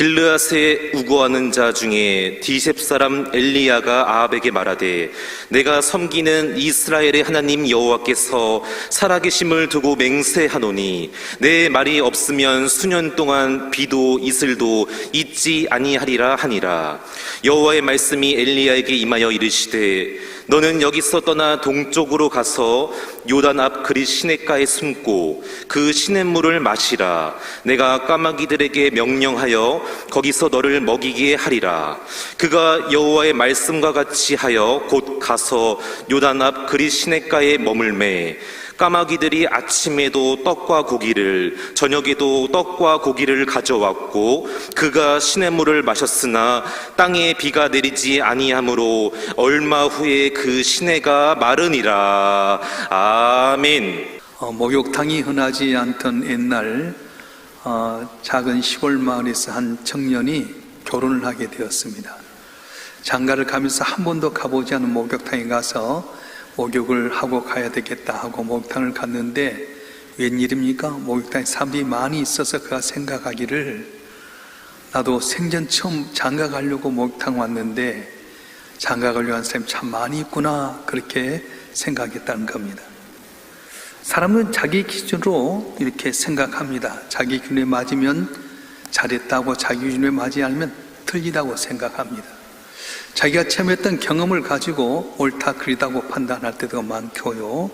길르앗에 우거하는 자 중에 디셉 사람 엘리야가 아합에게 말하되 내가 섬기는 이스라엘의 하나님 여호와께서 살아계심을 두고 맹세하노니 내 말이 없으면 수년 동안 비도 이슬도 있지 아니하리라 하니라. 여호와의 말씀이 엘리야에게 임하여 이르시되 너는 여기서 떠나 동쪽으로 가서 요단 앞 그릿 시냇가에 숨고 그 시냇물을 마시라. 내가 까마귀들에게 명령하여 거기서 너를 먹이게 하리라. 그가 여호와의 말씀과 같이 하여 곧 가서 요단 앞 그릿 시냇가에 머물매 까마귀들이 아침에도 떡과 고기를 저녁에도 떡과 고기를 가져왔고 그가 시냇물을 마셨으나 땅에 비가 내리지 아니하므로 얼마 후에 그 시내가 마르니라. 아멘. 목욕탕이 흔하지 않던 옛날 작은 시골 마을에서 한 청년이 결혼을 하게 되었습니다. 장가를 가면서 한 번도 가보지 않은 목욕탕에 가서 목욕을 하고 가야 되겠다 하고 목욕탕을 갔는데 웬일입니까? 목욕탕에 사람들이 많이 있어서 그가 생각하기를 나도 생전 처음 장가 가려고 목욕탕 왔는데 장가 가려고 하는 사람이 참 많이 있구나, 그렇게 생각했다는 겁니다. 사람은 자기 기준으로 이렇게 생각합니다. 자기 기준에 맞으면 잘했다고, 자기 기준에 맞지 않으면 틀리다고 생각합니다. 자기가 체험했던 경험을 가지고 옳다 그리다고 판단할 때가 많고요,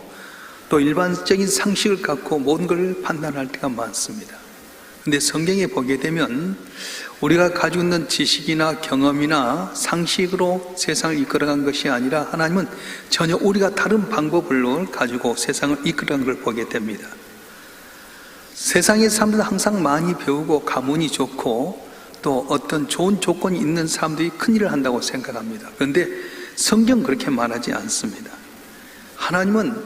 또 일반적인 상식을 갖고 모든 걸 판단할 때가 많습니다. 그런데 성경에 보게 되면 우리가 가지고 있는 지식이나 경험이나 상식으로 세상을 이끌어간 것이 아니라 하나님은 전혀 우리가 다른 방법을 가지고 세상을 이끌어간 걸 보게 됩니다. 세상의 사람들은 항상 많이 배우고 가문이 좋고 또 어떤 좋은 조건이 있는 사람들이 큰일을 한다고 생각합니다. 그런데 성경은 그렇게 말하지 않습니다. 하나님은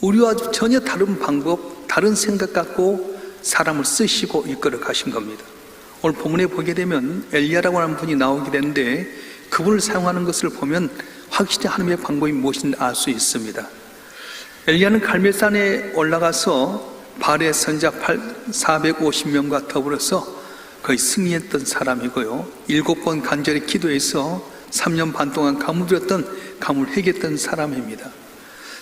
우리와 전혀 다른 방법, 다른 생각 갖고 사람을 쓰시고 이끌어 가신 겁니다. 오늘 본문에 보게 되면 엘리야라고 하는 분이 나오게 되는데 그분을 사용하는 것을 보면 확실히 하나님의 방법이 무엇인지 알 수 있습니다. 엘리야는 갈멜산에 올라가서 바알의 선자 450명과 더불어서 거의 승리했던 사람이고요, 7번 간절히 기도해서 3년 반 동안 가뭄을 해결했던 사람입니다.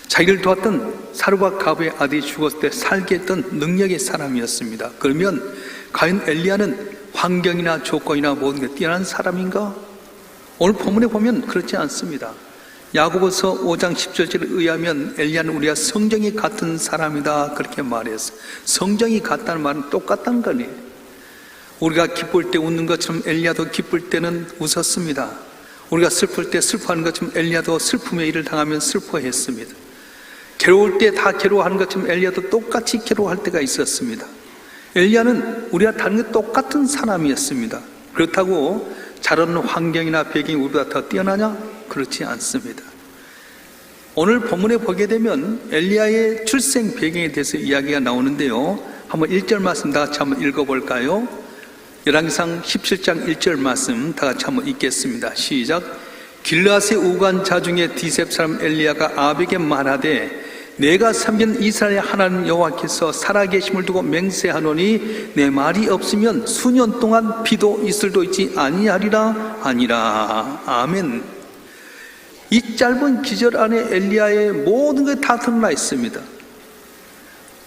자기를 도왔던 사르밧 가부의 아들이 죽었을 때 살게 했던 능력의 사람이었습니다. 그러면 과연 엘리야는 환경이나 조건이나 모든 게 뛰어난 사람인가? 오늘 본문에 보면 그렇지 않습니다. 야고보서 5장 17절에 의하면 엘리야는 우리가 성정이 같은 사람이다, 그렇게 말했어요. 성정이 같다는 말은 똑같다는 거니. 우리가 기쁠 때 웃는 것처럼 엘리야도 기쁠 때는 웃었습니다. 우리가 슬플 때 슬퍼하는 것처럼 엘리야도 슬픔의 일을 당하면 슬퍼했습니다. 괴로울 때 다 괴로워하는 것처럼 엘리야도 똑같이 괴로워할 때가 있었습니다. 엘리야는 우리가 다른 게 똑같은 사람이었습니다. 그렇다고 자라는 환경이나 배경이 우리보다 더 뛰어나냐? 그렇지 않습니다. 오늘 본문에 보게 되면 엘리야의 출생 배경에 대해서 이야기가 나오는데요, 한번 1절 말씀 다 같이 한번 읽어볼까요? 열왕기상 17장 1절 말씀 다 같이 한번 읽겠습니다. 시작. 길르앗의 우간 자 중에 디셉 사람 엘리야가 아합에게 말하되 내가 섬긴 이스라엘의 하나님 여호와께서 살아계심을 두고 맹세하노니 내 말이 없으면 수년 동안 비도 이슬도 있지 아니하리라 하니라. 아멘. 이 짧은 기절 안에 엘리야의 모든 것이 다 드러나 있습니다.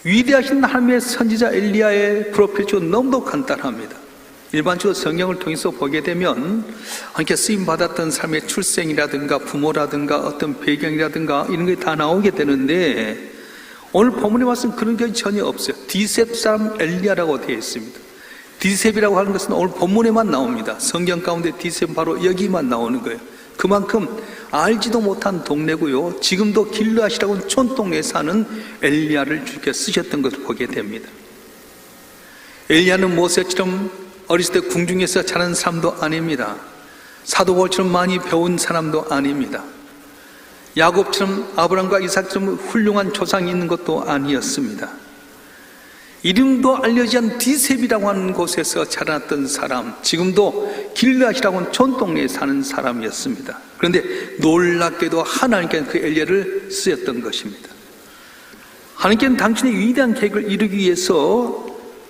위대하신 하나님의 선지자 엘리야의 프로필은 너무도 간단합니다. 일반적으로 성경을 통해서 보게 되면 이렇게 쓰임받았던 삶의 출생이라든가 부모라든가 어떤 배경이라든가 이런 게 다 나오게 되는데 오늘 본문에 와서는 그런 게 전혀 없어요. 디셉 사람 엘리야라고 되어 있습니다. 디셉이라고 하는 것은 오늘 본문에만 나옵니다. 성경 가운데 디셉은 바로 여기만 나오는 거예요. 그만큼 알지도 못한 동네고요, 지금도 길르앗이라고 하는 촌동네에 사는 엘리야를 주께 쓰셨던 것을 보게 됩니다. 엘리야는 모세처럼 어렸을 때 궁중에서 자란 사람도 아닙니다. 사도 바울처럼 많이 배운 사람도 아닙니다. 야곱처럼 아브라함과 이삭처럼 훌륭한 조상이 있는 것도 아니었습니다. 이름도 알려지지 않은 디셉이라고 하는 곳에서 자라났던 사람, 지금도 길르앗이라고 하는 촌동네에 사는 사람이었습니다. 그런데 놀랍게도 하나님께는 그 엘리야를 쓰였던 것입니다. 하나님께는 당신의 위대한 계획을 이루기 위해서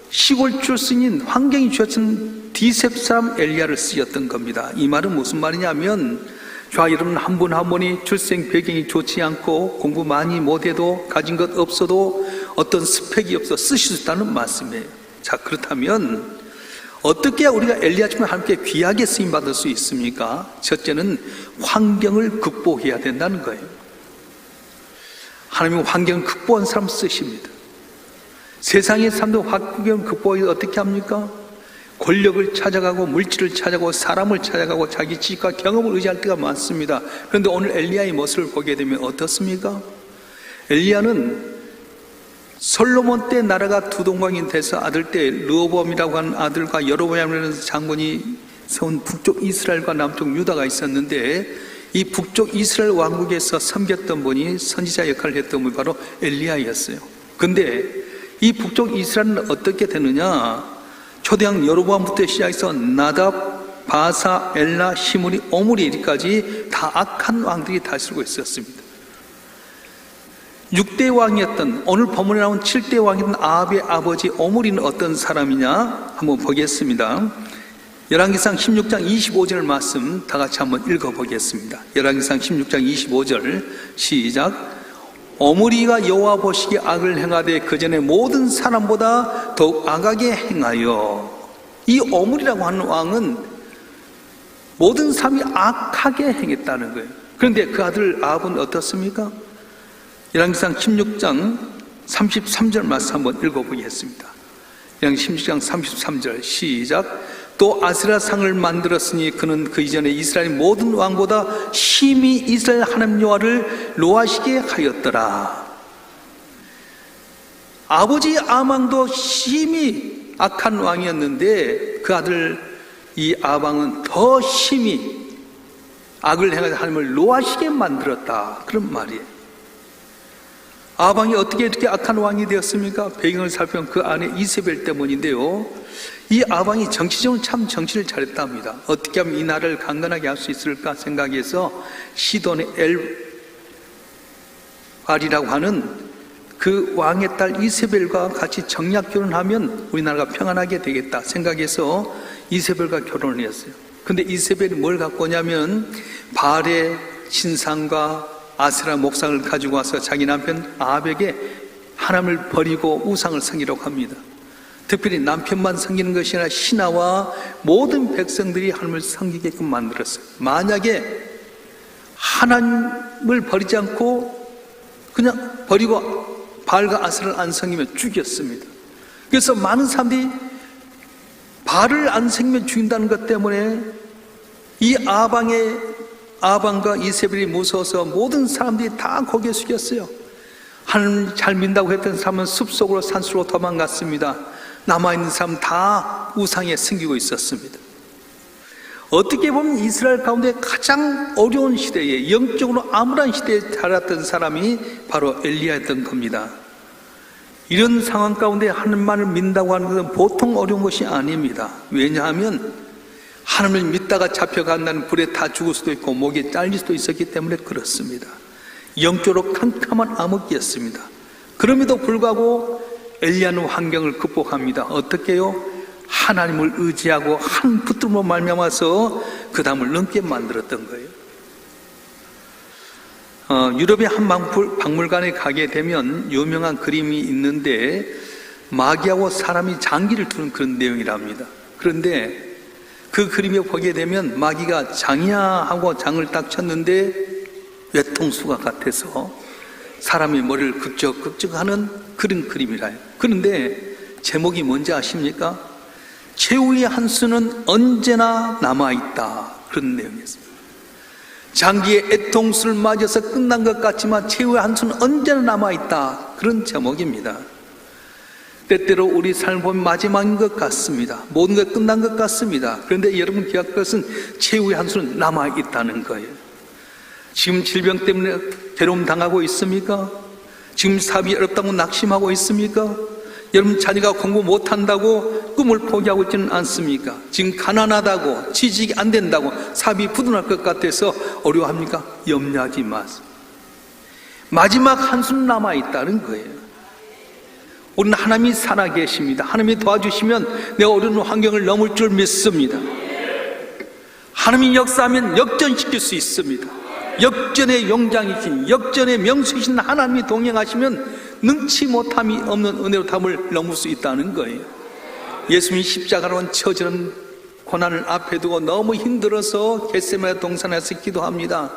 시골 출신인 환경이 주어진 디셉 사람 엘리야를 쓰였던 겁니다. 이 말은 무슨 말이냐면, 자, 여러분 한 분 한 분이 출생 배경이 좋지 않고 공부 많이 못해도 가진 것 없어도 어떤 스펙이 없어 쓰실 수 있다는 말씀이에요. 자, 그렇다면 어떻게 우리가 엘리야처럼 함께 귀하게 쓰임받을 수 있습니까? 첫째는 환경을 극복해야 된다는 거예요. 하나님은 환경을 극복한 사람 쓰십니다. 세상의 사람도 환경을 극복하기 어떻게 합니까? 권력을 찾아가고 물질을 찾아가고 사람을 찾아가고 자기 지식과 경험을 의지할 때가 많습니다. 그런데 오늘 엘리야의 모습을 보게 되면 어떻습니까? 엘리야는 솔로몬 때 나라가 두 동강이 돼서 아들 때 르호보암이라고 하는 아들과 여로보암이라는 장군이 세운 북쪽 이스라엘과 남쪽 유다가 있었는데, 이 북쪽 이스라엘 왕국에서 섬겼던 분이 선지자 역할을 했던 분이 바로 엘리야였어요. 근데 이 북쪽 이스라엘은 어떻게 되느냐? 초대왕 여로보암부터 시작해서 나답, 바사, 엘라, 시므리, 오므리까지 다 악한 왕들이 다스리고 있었습니다. 6대 왕이었던, 오늘 본문에 나온 7대 왕이었던 아합의 아버지 오므리는 어떤 사람이냐 한번 보겠습니다. 열왕기상 16장 25절 말씀 다 같이 한번 읽어보겠습니다. 열왕기상 16장 25절 시작. 오므리가 여호와 보시기에 악을 행하되 그 전에 모든 사람보다 더욱 악하게 행하여. 이 오므리라고 하는 왕은 모든 사람이 악하게 행했다는 거예요. 그런데 그 아들 아합은 어떻습니까? 열왕기상 16장 33절 말씀 한번 읽어보겠습니다. 열왕기상 16장 33절 시작. 또 아세라상을 만들었으니 그는 그 이전에 이스라엘 모든 왕보다 심히 이스라엘 하나님 여호와를 노하시게 하였더라. 아버지 아망도 심히 악한 왕이었는데 그 아들 이 아방은 더 심히 악을 행하여 하나님을 노하시게 만들었다, 그런 말이에요. 아방이 어떻게 이렇게 악한 왕이 되었습니까? 배경을 살펴보면 그 안에 이세벨 때문인데요, 이 아방이 정치적으로 참 정치를 잘했답니다. 어떻게 하면 이 나라를 강건하게 할 수 있을까 생각해서 시돈의 엘발이라고 하는 그 왕의 딸 이세벨과 같이 정략 결혼하면 우리나라가 평안하게 되겠다 생각해서 이세벨과 결혼을 했어요. 근데 이세벨이 뭘 갖고 오냐면 바알의 신상과 아세라 목상을 가지고 와서 자기 남편 아합에게 하나님을 버리고 우상을 섬기려고 합니다. 특별히 남편만 섬기는 것이 아니라 신하와 모든 백성들이 하나님을 섬기게끔 만들었어요. 만약에 하나님을 버리지 않고 그냥 버리고 바알과 아세라를 안 섬기면 죽였습니다. 그래서 많은 사람들이 바알을 안 섬기면 죽인다는 것 때문에 이 아방과 이세벨이 무서워서 모든 사람들이 다 고개 숙였어요. 하나님 잘 믿는다고 했던 사람은 숲속으로 산수로 도망갔습니다. 남아있는 사람 다 우상에 숨기고 있었습니다. 어떻게 보면 이스라엘 가운데 가장 어려운 시대에, 영적으로 암울한 시대에 살았던 사람이 바로 엘리야였던 겁니다. 이런 상황 가운데 하나님만을 믿는다고 하는 것은 보통 어려운 것이 아닙니다. 왜냐하면 하나님을 믿다가 잡혀간다는 불에 다 죽을 수도 있고 목에 잘릴 수도 있었기 때문에 그렇습니다. 영적으로 캄캄한 암흑기였습니다. 그럼에도 불구하고 엘리야는 환경을 극복합니다. 어떻게 해요? 하나님을 의지하고 한 붙들음으로 말미암아서 그 담을 넘게 만들었던 거예요. 유럽의 한 박물관에 가게 되면 유명한 그림이 있는데 마귀하고 사람이 장기를 두는 그런 내용이랍니다. 그런데 그 그림을 보게 되면 마귀가 장이야 하고 장을 딱 쳤는데 외통수가 같아서 사람의 머리를 극적극적하는 그런 그림이라요. 그런데 제목이 뭔지 아십니까? 최후의 한 수는 언제나 남아있다, 그런 내용이었습니다. 장기의 애통수를 맞아서 끝난 것 같지만 최후의 한 수는 언제나 남아있다, 그런 제목입니다. 때때로 우리 삶을 보면 마지막인 것 같습니다. 모든 것 끝난 것 같습니다. 그런데 여러분 기억할 것은 최후의 한 수는 남아있다는 거예요. 지금 질병 때문에 괴로움 당하고 있습니까? 지금 사업이 어렵다고 낙심하고 있습니까? 여러분 자녀가 공부 못한다고 꿈을 포기하고 있지는 않습니까? 지금 가난하다고, 취직이 안 된다고, 사업이 부도날 것 같아서 어려워합니까? 염려하지 마세요. 마지막 한숨 남아있다는 거예요. 우리는 하나님이 살아계십니다. 하나님이 도와주시면 내가 어려운 환경을 넘을 줄 믿습니다. 하나님이 역사하면 역전시킬 수 있습니다. 역전의 용장이신, 역전의 명수이신 하나님이 동행하시면 능치 못함이 없는 은혜로 담을 넘을 수 있다는 거예요. 예수님이 십자가로 처지는 고난을 앞에 두고 너무 힘들어서 겟세마네 동산에서 기도합니다.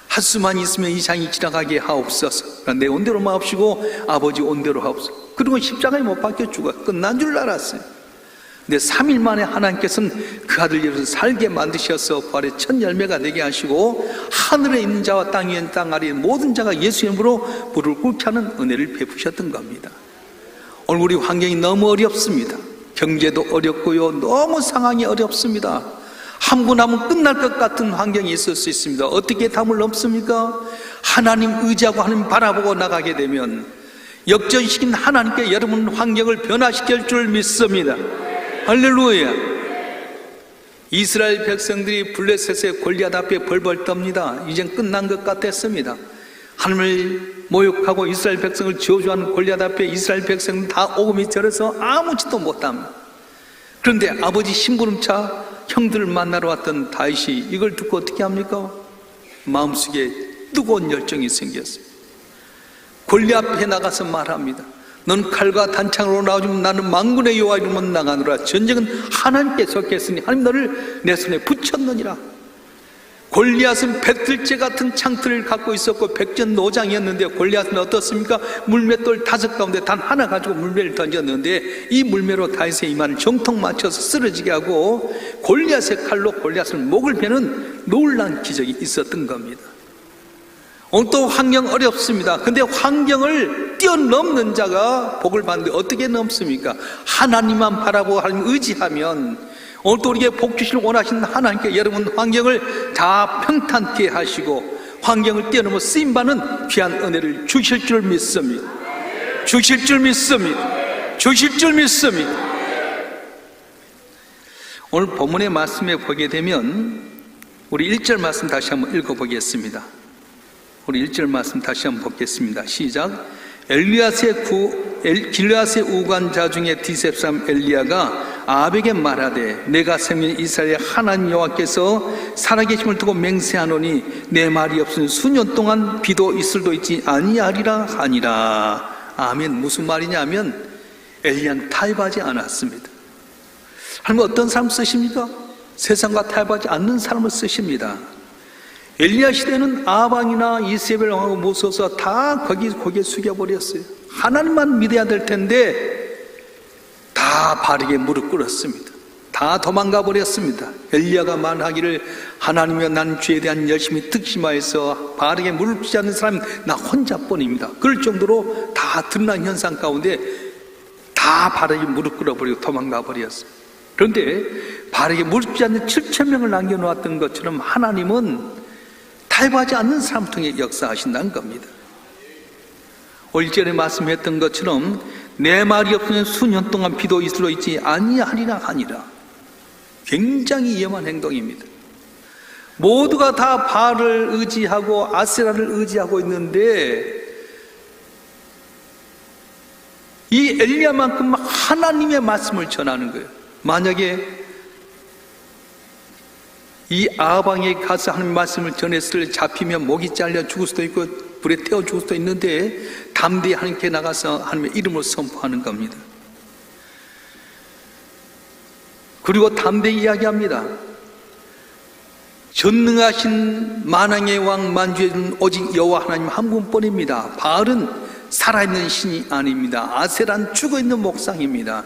할 수만 있으면 이 장이 지나가게 하옵소서. 내 온대로 마옵시고 아버지 온대로 하옵소서. 그리고 십자가에 못 박혀 죽어 끝난 줄 알았어요. 근데 3일 만에 하나님께서는 그 아들 예수를 살게 만드셔서 부활의 첫 열매가 되게 하시고 하늘에 있는 자와 땅 위에 있는 땅 아래에 모든 자가 예수 이름으로 무릎을 꿇게 하는 은혜를 베푸셨던 겁니다. 오늘 우리 환경이 너무 어렵습니다. 경제도 어렵고요, 너무 상황이 어렵습니다. 한 분 하면 끝날 것 같은 환경이 있을 수 있습니다. 어떻게 담을 넘습니까? 하나님 의지하고 하나님 바라보고 나가게 되면 역전시킨 하나님께 여러분 환경을 변화시킬 줄 믿습니다. 할렐루야. 이스라엘 백성들이 블레셋의 골리앗 앞에 벌벌 떱니다. 이젠 끝난 것 같았습니다. 하나님을 모욕하고 이스라엘 백성을 저주하는 골리앗 앞에 이스라엘 백성은 다 오금이 절해서 아무 짓도 못합니다. 그런데 아버지 심부름차 형들을 만나러 왔던 다윗이 이걸 듣고 어떻게 합니까? 마음속에 뜨거운 열정이 생겼어요. 골리앗 앞에 나가서 말합니다. 넌 칼과 단창으로 나오지만 나는 만군의 여호와 이름으로 나가노라. 전쟁은 하나님께 속했으니 하나님 너를 내 손에 붙였느니라. 골리앗은 백들째 같은 창틀을 갖고 있었고 백전노장이었는데 골리앗은 어떻습니까? 물맷돌 5 가운데 단 하나 가지고 물매를 던졌는데 이 물매로 다윗의 이마를 정통 맞춰서 쓰러지게 하고 골리앗의 칼로 골리앗을 목을 베는 놀라운 기적이 있었던 겁니다. 오늘 또 환경 어렵습니다. 근데 환경을 뛰어넘는 자가 복을 받는데 어떻게 넘습니까? 하나님만 바라보고 하나님 의지하면 오늘 또 우리에게 복 주시길 원하시는 하나님께 여러분 환경을 다 평탄케 하시고 환경을 뛰어넘어 쓰임받는 귀한 은혜를 주실 줄 믿습니다. 주실 줄 믿습니다. 주실 줄 믿습니다. 오늘 본문의 말씀에 보게 되면 우리 1절 말씀 다시 한번 읽어보겠습니다. 우리 1절 말씀 다시 한번 보겠습니다. 시작. 길르앗의 우관자 중에 디셉 사람 엘리야가 아합에게 말하되 내가 생명의 이스라엘의 하나님 여호와께서 살아계심을 두고 맹세하노니 내 말이 없으면 수년 동안 비도 이슬도 있지 아니하리라 하니라. 아멘. 무슨 말이냐면 엘리야는 타협하지 않았습니다. 하나님 어떤 사람 쓰십니까? 세상과 타협하지 않는 사람을 쓰십니다. 엘리야 시대는 아방이나 이세벨 왕하고 모서서 다 거기 고개 숙여버렸어요. 하나님만 믿어야 될 텐데 다 바르게 무릎 꿇었습니다. 다 도망가 버렸습니다. 엘리야가 말하기를 하나님이여 나는 죄에 대한 열심히 특심하여서 바르게 무릎 꿇지 않는 사람은 나 혼자뿐입니다. 그럴 정도로 다 드러난 현상 가운데 다 바르게 무릎 꿇어버리고 도망가 버렸어요. 그런데 바르게 무릎 꿇지 않는 7,000명을 남겨놓았던 것처럼 하나님은 타협하지 않는 사람 통해 역사하신다는 겁니다. 1절에 말씀했던 것처럼 내 말이 없으면 수년 동안 비도 이슬로 있지 아니하리라 하니라. 굉장히 위험한 행동입니다. 모두가 다 바알을 의지하고 아세라를 의지하고 있는데 이 엘리야만큼 하나님의 말씀을 전하는 거예요. 만약에 이 아방에 가서 하나님 말씀을 전했을 때 잡히면 목이 잘려 죽을 수도 있고 불에 태워 죽을 수도 있는데 담대히 하나님께 나가서 하나님의 이름을 선포하는 겁니다. 그리고 담대히 이야기합니다. 전능하신 만왕의 왕 만주의 준 오직 여호와 하나님 한 분뿐입니다. 바알은 살아있는 신이 아닙니다. 아세라는 죽어있는 목상입니다.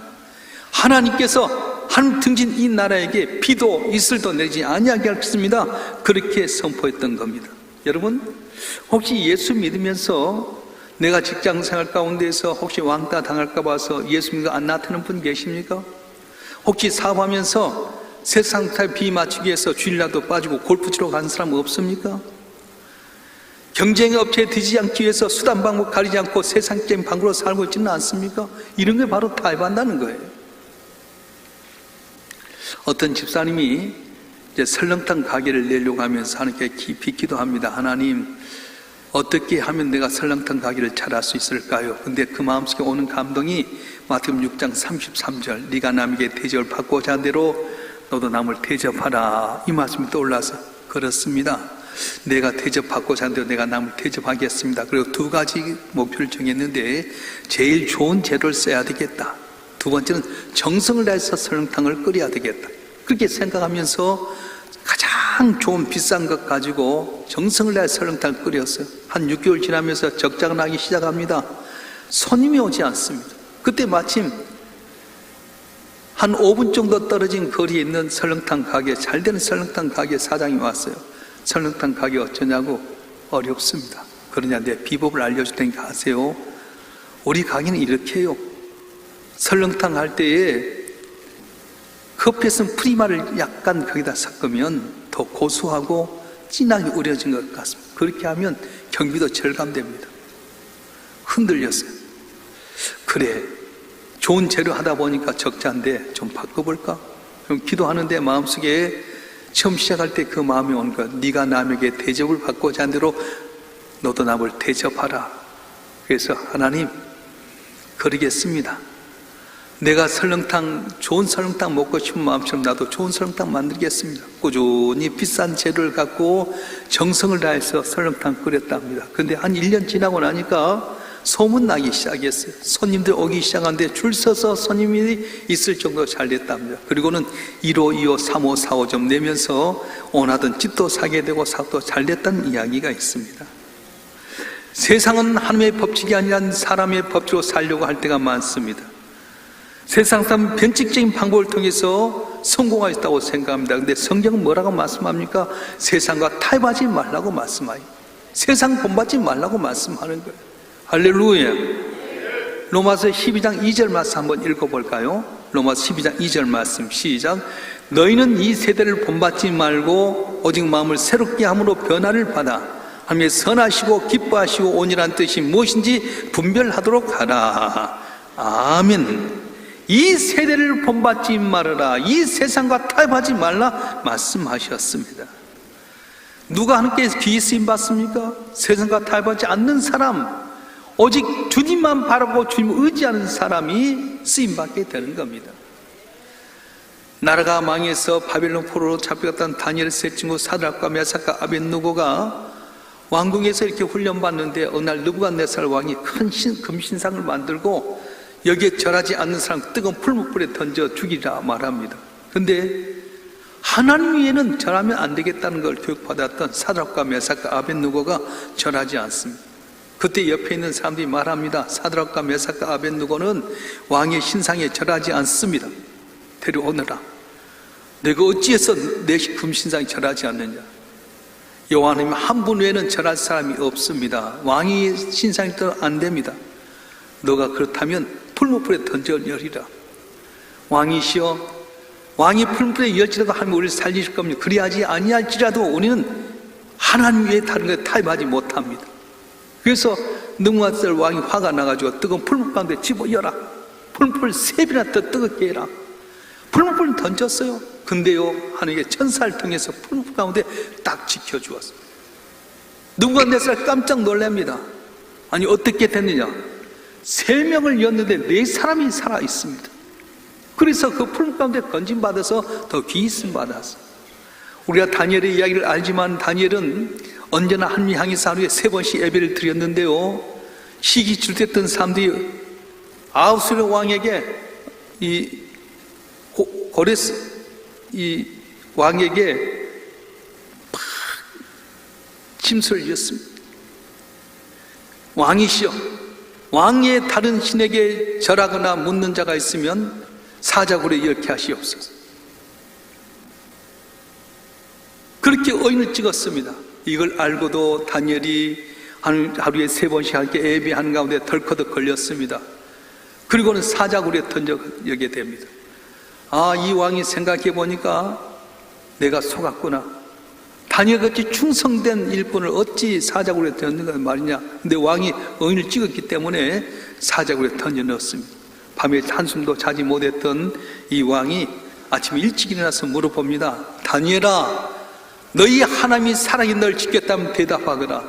하나님께서 하나님 등진 이 나라에게 비도 이슬도 내리지 아니하게 하겠습니다. 그렇게 선포했던 겁니다. 여러분 혹시 예수 믿으면서 내가 직장생활 가운데서 혹시 왕따 당할까 봐서 예수 믿고 안 나타나는 분 계십니까? 혹시 사업하면서 세상 탈 비 맞추기 위해서 주일날도 빠지고 골프 치러 가는 사람 없습니까? 경쟁의 업체에 뒤지지 않기 위해서 수단 방법 가리지 않고 세상적인 방법으로 살고 있지는 않습니까? 이런 게 바로 타협한다는 거예요. 어떤 집사님이 이제 설렁탕 가게를 내려고 하면서 하나님께 깊이 기도합니다. 하나님, 어떻게 하면 내가 설렁탕 가게를 잘할 수 있을까요? 근데 그 마음속에 오는 감동이 마태복음 6장 33절, 네가 남에게 대접을 받고자 한 대로 너도 남을 대접하라, 이 말씀이 떠올라서 그렇습니다. 내가 대접받고자 한 대로 내가 남을 대접하겠습니다. 그리고 두 가지 목표를 정했는데, 제일 좋은 재료를 써야 되겠다, 두 번째는 정성을 다해서 설렁탕을 끓여야 되겠다, 그렇게 생각하면서 가장 좋은 비싼 것 가지고 정성을 다해 설렁탕을 끓였어요. 한 6개월 지나면서 적자가 나기 시작합니다. 손님이 오지 않습니다. 그때 마침 한 5분 정도 떨어진 거리에 있는 설렁탕 가게, 잘 되는 설렁탕 가게 사장이 왔어요. 설렁탕 가게 어쩌냐고. 어렵습니다. 그러냐, 내 비법을 알려줄 테니까 하세요. 우리 가게는 이렇게 해요. 설렁탕 할 때에 커피에서는 프리마를 약간 거기다 섞으면 더 고소하고 진하게 우려진 것 같습니다. 그렇게 하면 경비도 절감됩니다. 흔들렸어요. 그래, 좋은 재료 하다 보니까 적자인데 좀 바꿔볼까? 그럼 기도하는데 마음속에 처음 시작할 때 그 마음이 오는 거야. 네가 남에게 대접을 받고자 한 대로 너도 남을 대접하라. 그래서 하나님, 그러겠습니다. 내가 설렁탕, 좋은 설렁탕 먹고 싶은 마음처럼 나도 좋은 설렁탕 만들겠습니다. 꾸준히 비싼 재료를 갖고 정성을 다해서 설렁탕 끓였답니다. 근데 한 1년 지나고 나니까 소문나기 시작했어요. 손님들 오기 시작하는데 줄 서서 손님이 있을 정도로 잘 됐답니다. 그리고는 1호, 2호, 3호, 4호점 내면서 원하던 집도 사게 되고 사업도 잘 됐다는 이야기가 있습니다. 세상은 하나님의 법칙이 아니라 사람의 법칙으로 살려고 할 때가 많습니다. 세상 사람은 변칙적인 방법을 통해서 성공할 수 있다고 생각합니다. 그런데 성경은 뭐라고 말씀합니까? 세상과 타협하지 말라고 말씀하요. 세상 본받지 말라고 말씀하는 거예요. 할렐루야. 로마서 12장 2절 말씀 한번 읽어볼까요? 로마서 12장 2절 말씀 시작. 너희는 이 세대를 본받지 말고 오직 마음을 새롭게 함으로 변화를 받아 하나님의 선하시고 기뻐하시고 온전한 뜻이 무엇인지 분별하도록 하라. 아멘. 이 세대를 본받지 말아라, 이 세상과 타협하지 말라 말씀하셨습니다. 누가 하나님께 귀히 쓰임 받습니까? 세상과 타협하지 않는 사람, 오직 주님만 바라보고 주님을 의지하는 사람이 쓰임 받게 되는 겁니다. 나라가 망해서 바벨론 포로로 잡혀갔던 다니엘 세 친구 사드락과 메삭과 아벳느고가 왕궁에서 이렇게 훈련받는데 어느 날 느부갓네살 왕이 큰 금신상을 만들고 여기에 절하지 않는 사람 뜨거운 풀무불에 던져 죽이라 말합니다. 그런데 하나님 위에는 절하면 안 되겠다는 걸 교육받았던 사드락과 메삭과 아벳느고가 절하지 않습니다. 그때 옆에 있는 사람들이 말합니다. 사드락과 메삭과 아벳느고는 왕의 신상에 절하지 않습니다. 데려오너라. 내가 어찌해서 내 금신상에 절하지 않느냐? 여호와 하나님 한 분 외에는 절할 사람이 없습니다. 왕의 신상이 떠도 안 됩니다. 너가 그렇다면 풀무불에 던져내리라. 왕이시여, 왕이 풀무불에 열지라도 하면 우리를 살리실 겁니다. 그리하지 아니할지라도 우리는 하나님 외에 다른 것에 타협하지 못합니다. 그래서 느부갓네살 왕이 화가 나가지고 뜨거운 풀무 가운데 집어여라. 풀무불 3배나 더 뜨겁게 해라. 풀무불을 던졌어요. 근데요, 하나님의 천사를 통해서 풀무불 가운데 딱 지켜주었어요. 느부갓네살 깜짝 놀랍니다. 아니, 어떻게 됐느냐? 3명을 였는데 4사람이 살아 있습니다. 그래서 그 풀무 가운데 건짐받아서 더 귀히 쓰임 받았어요. 우리가 다니엘의 이야기를 알지만 다니엘은 언제나 하나님 향해서 하루에 3번씩 예배를 드렸는데요, 시기 질투했던 사람들이 아하수르 왕에게 고레스 왕에게 팍 침소를 이었습니다. 왕이시여, 왕의 다른 신에게 절하거나 묻는 자가 있으면 사자굴에 이렇게 하시옵소서. 그렇게 의인을 찍었습니다. 이걸 알고도 다니엘이 하루에 3번씩 함께 예배하는 가운데 덜커덕 걸렸습니다. 그리고는 사자굴에 던져지게 됩니다. 아, 이 왕이 생각해 보니까 내가 속았구나. 다니엘같이 충성된 일꾼을 어찌 사자굴에 던졌는가 말이냐. 근데 왕이 의인을 찍었기 때문에 사자굴에 던져 넣었습니다. 밤에 한숨도 자지 못했던 이 왕이 아침에 일찍 일어나서 물어봅니다. 다니엘아, 너희 하나님이 살아있는 널 지켰다면 대답하거라.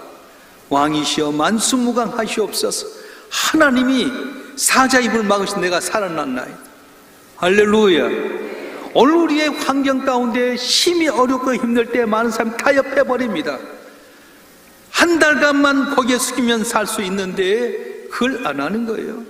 왕이시여 만수무강하시옵소서. 하나님이 사자 입을 막으신 내가 살아났나이다. 할렐루야. 오늘 우리의 환경 가운데 심히 어렵고 힘들 때 많은 사람이 타협해버립니다. 한 달간만 고개 숙이면 살 수 있는데 그걸 안 하는 거예요.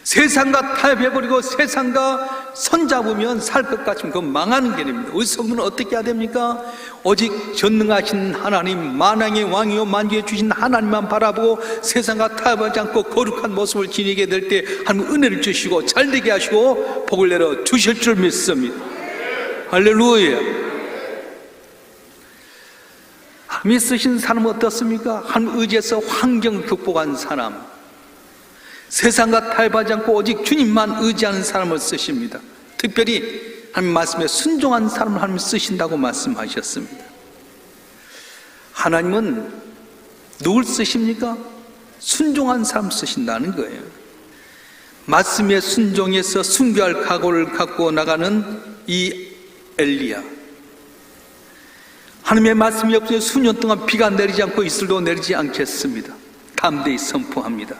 세상과 타협해버리고 세상과 손잡으면 살 것 같으면 그건 망하는 길입니다. 우리 성도는 어떻게 해야 됩니까? 오직 전능하신 하나님, 만왕의 왕이요 만주에 주신 하나님만 바라보고 세상과 타협하지 않고 거룩한 모습을 지니게 될 때 하나님 은혜를 주시고 잘되게 하시고 복을 내려 주실 줄 믿습니다. 할렐루야. 하나님이 쓰신 사람은 어떻습니까? 하나님 의지해서 환경을 극복한 사람, 세상과 타협하지 않고 오직 주님만 의지하는 사람을 쓰십니다. 특별히 하나님 말씀에 순종한 사람을 하나님 쓰신다고 말씀하셨습니다. 하나님은 누굴 쓰십니까? 순종한 사람 쓰신다는 거예요. 말씀에 순종해서 순교할 각오를 갖고 나가는 이 엘리야, 하나님의 말씀이 없으면 수년 동안 비가 내리지 않고 이슬도 내리지 않겠습니다. 담대히 선포합니다.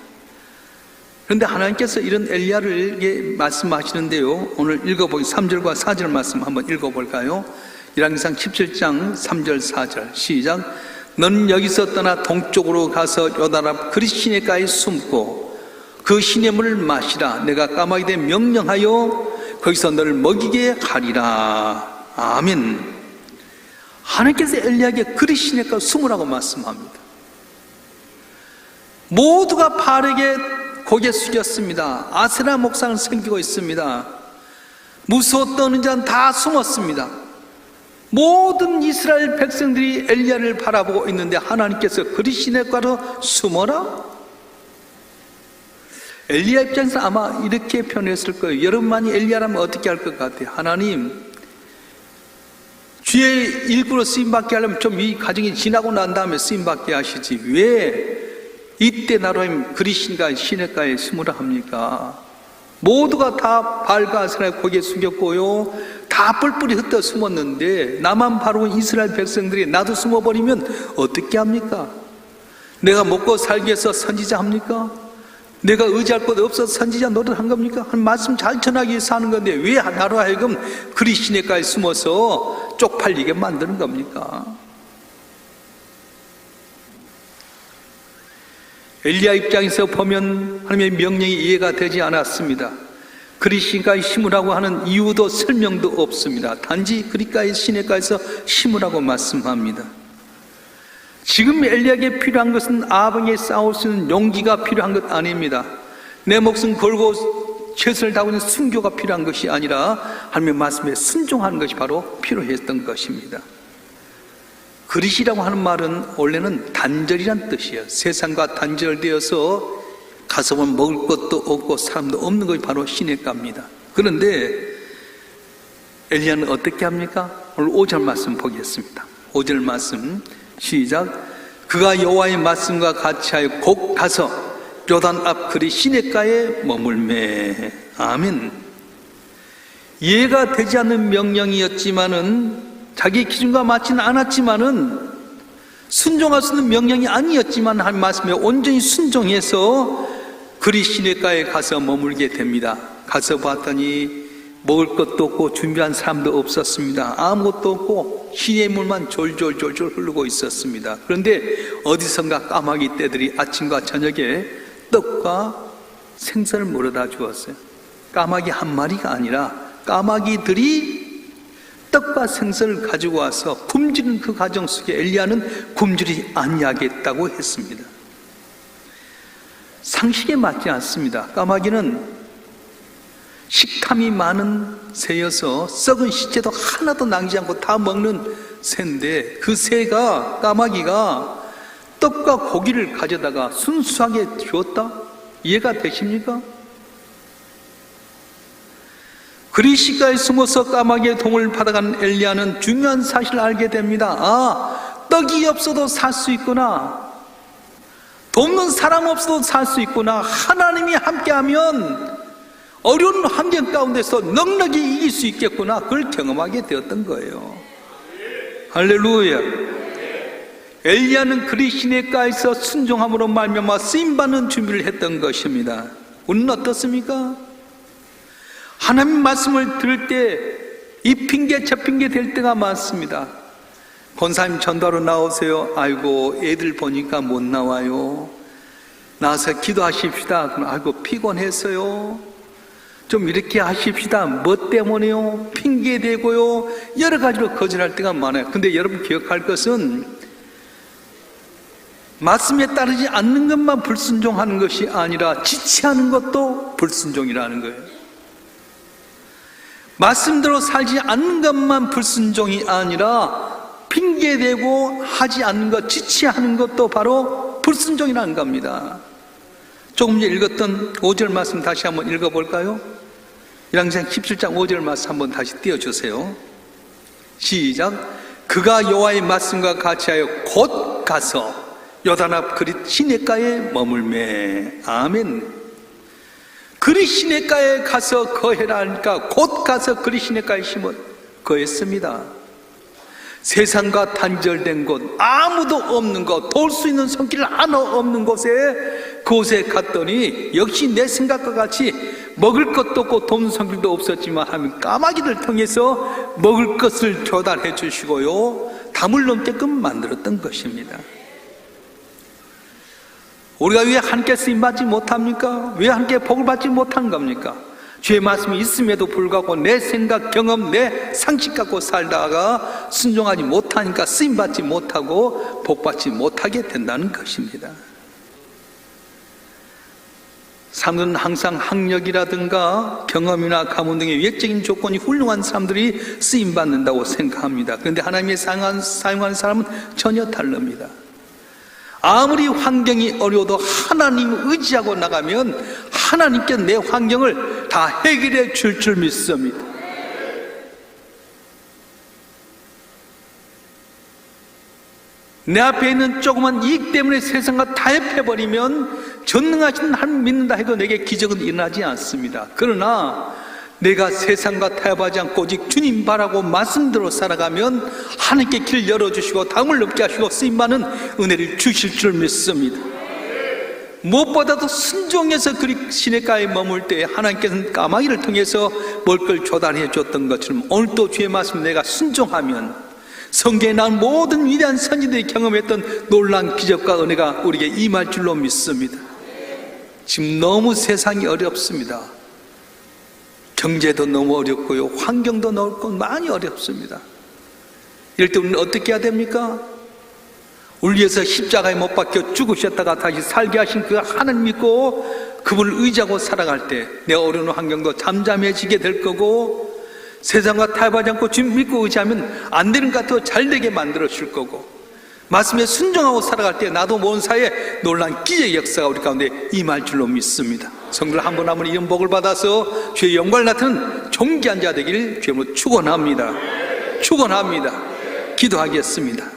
그런데 하나님께서 이런 엘리야를 말씀하시는데요, 오늘 읽어보기 3절과 4절 말씀 한번 읽어볼까요? 열왕기상 17장 3절 4절 시작. 너는 여기서 떠나 동쪽으로 가서 요단 앞 그릿 시내가에 숨고 그 시내물을 마시라. 내가 까마귀에 명령하여 거기서 너를 먹이게 하리라. 아멘. 하나님께서 엘리야에게 그릿 시내가에 숨으라고 말씀합니다. 모두가 바알에게 고개 숙였습니다. 아세라 목상을 섬기고 있습니다. 무서워 떠는 자는 다 숨었습니다. 모든 이스라엘 백성들이 엘리야를 바라보고 있는데 하나님께서 그릿 시내가로 숨어라? 엘리야 입장에서 아마 이렇게 표현했을 거예요. 여러분만이 엘리야라면 어떻게 할 것 같아요? 하나님, 주의 일꾼으로 쓰임받게 하려면 좀 이 과정이 지나고 난 다음에 쓰임받게 하시지 왜 이때 나로 그릿 시내가에 숨으라 합니까? 모두가 다 바알과 아세라에 고개 숙였고요, 다 뿔뿔이 흩어 숨었는데 나만 바로 이스라엘 백성들이 나도 숨어버리면 어떻게 합니까? 내가 먹고 살기 위해서 선지자 합니까? 내가 의지할 것 없어서 선지자 노릇한 겁니까? 한 말씀 잘 전하기 위해서 하는 건데 왜 나로 하여금 그릿 시내가에 숨어서 쪽팔리게 만드는 겁니까? 엘리야 입장에서 보면 하나님의 명령이 이해가 되지 않았습니다. 그릿 시내가에 심으라고 하는 이유도 설명도 없습니다. 단지 그릿가에 시내가에서 심으라고 말씀합니다. 지금 엘리야에게 필요한 것은 아합에게 싸울 수 있는 용기가 필요한 것 아닙니다. 내 목숨 걸고 최선을 다하고 있는 순교가 필요한 것이 아니라 하나님의 말씀에 순종하는 것이 바로 필요했던 것입니다. 그릿이라고 하는 말은 원래는 단절이란 뜻이에요. 세상과 단절되어서 가서 보면 먹을 것도 없고 사람도 없는 것이 바로 시내가입니다. 그런데 엘리야는 어떻게 합니까? 오늘 5절 말씀 보겠습니다. 5절 말씀 시작. 그가 여호와의 말씀과 같이 하여 곧 가서 요단 앞 그릿 시내가에 머물매. 아멘. 이해가 되지 않는 명령이었지만은, 자기 기준과 맞지는 않았지만은, 순종할 수 있는 명령이 아니었지만 하나님 말씀에 온전히 순종해서 그릿 시내가에 가서 머물게 됩니다. 가서 봤더니 먹을 것도 없고 준비한 사람도 없었습니다. 아무것도 없고 시내물만 졸졸졸졸 흐르고 있었습니다. 그런데 어디선가 까마귀 떼들이 아침과 저녁에 떡과 생선을 물어다 주었어요. 까마귀 한 마리가 아니라 까마귀들이 떡과 생선을 가지고 와서 굶주린 그 가정 속에 엘리야는 굶주리지 아니하겠다고 했습니다. 상식에 맞지 않습니다. 까마귀는 식탐이 많은 새여서 썩은 시체도 하나도 남기지 않고 다 먹는 새인데, 그 새가, 까마귀가 떡과 고기를 가져다가 순수하게 주었다? 이해가 되십니까? 그릿 시내가에 숨어서 까마귀의 도움을 받아간 엘리야는 중요한 사실을 알게 됩니다. 아, 떡이 없어도 살 수 있구나. 돕는 사람 없어도 살 수 있구나. 하나님이 함께하면 어려운 환경 가운데서 넉넉히 이길 수 있겠구나. 그걸 경험하게 되었던 거예요. 할렐루야. 엘리야는 그리 시내가에서 순종함으로 말미암아 쓰임받는 준비를 했던 것입니다. 우리는 어떻습니까? 하나님 말씀을 들을 때 이 핑계 저 핑계 될 때가 많습니다. 권사님 전도하러 나오세요. 아이고 애들 보니까 못 나와요. 나와서 기도하십시다. 그럼 아이고 피곤했어요. 좀 이렇게 하십시다. 뭐 때문에요? 핑계 대고요. 여러 가지로 거절할 때가 많아요. 근데 여러분 기억할 것은 말씀에 따르지 않는 것만 불순종하는 것이 아니라 지체하는 것도 불순종이라는 거예요. 말씀대로 살지 않는 것만 불순종이 아니라 핑계대고 하지 않는 것, 지체하는 것도 바로 불순종이라는 겁니다. 조금 전에 읽었던 5절 말씀 다시 한번 읽어볼까요? 1항상 17장 5절 말씀 한번 다시 띄워주세요. 시작. 그가 여호와의 말씀과 같이 하여 곧 가서 요단 앞 그릿 시냇가에 머물매. 아멘. 그리 시냇가에 가서 거해라 하니까 곧 가서 그리 시냇가에 심어 거했습니다. 세상과 단절된 곳, 아무도 없는 곳, 돌 수 있는 손길 하나 없는 그곳에 갔더니 역시 내 생각과 같이 먹을 것도 없고 돕는 손길도 없었지만 하면 까마귀를 통해서 먹을 것을 조달해 주시고요, 담을 넘게끔 만들었던 것입니다. 우리가 왜 함께 쓰임받지 못합니까? 왜 함께 복을 받지 못한 겁니까? 주의 말씀이 있음에도 불구하고 내 생각, 경험, 내 상식 갖고 살다가 순종하지 못하니까 쓰임받지 못하고 복받지 못하게 된다는 것입니다. 사람들은 항상 학력이라든가 경험이나 가문 등의 외적인 조건이 훌륭한 사람들이 쓰임받는다고 생각합니다. 그런데 하나님의 사용하는 사람은 전혀 다릅니다. 아무리 환경이 어려워도 하나님을 의지하고 나가면 하나님께 내 환경을 다 해결해 줄 줄 믿습니다. 내 앞에 있는 조그만 이익 때문에 세상과 타협해버리면 전능하신 하나님 믿는다 해도 내게 기적은 일어나지 않습니다. 그러나 내가 세상과 타협하지 않고 오직 주님 바라고 말씀대로 살아가면 하나님께 길 열어주시고 담을 넓게 하시고 쓰임받는 은혜를 주실 줄 믿습니다. 무엇보다도 순종해서 그리 시냇가에 머물 때 하나님께서는 까마귀를 통해서 먹을 걸 조달해 줬던 것처럼 오늘도 주의 말씀 내가 순종하면 성경에 나온 모든 위대한 선지들이 경험했던 놀라운 기적과 은혜가 우리에게 임할 줄로 믿습니다. 지금 너무 세상이 어렵습니다. 경제도 너무 어렵고요, 환경도 넓고 많이 어렵습니다. 이럴 때 우리는 어떻게 해야 됩니까? 우리 위해서 십자가에 못 박혀 죽으셨다가 다시 살게 하신 그 하나님 믿고 그분을 의지하고 살아갈 때 내 어려운 환경도 잠잠해지게 될 거고, 세상과 타협하지 않고 주님 믿고 의지하면 안 되는 것 같아도 잘 되게 만들어 줄 거고, 말씀에 순종하고 살아갈 때 나도 모르는 사이에 놀라운 기적의 역사가 우리 가운데 임할 줄로 믿습니다. 성도들 한 분 한 분 이런 복을 받아서 주의 영광을 나타내는 존귀한 자 되기를 주님으로 축원합니다. 축원합니다. 기도하겠습니다.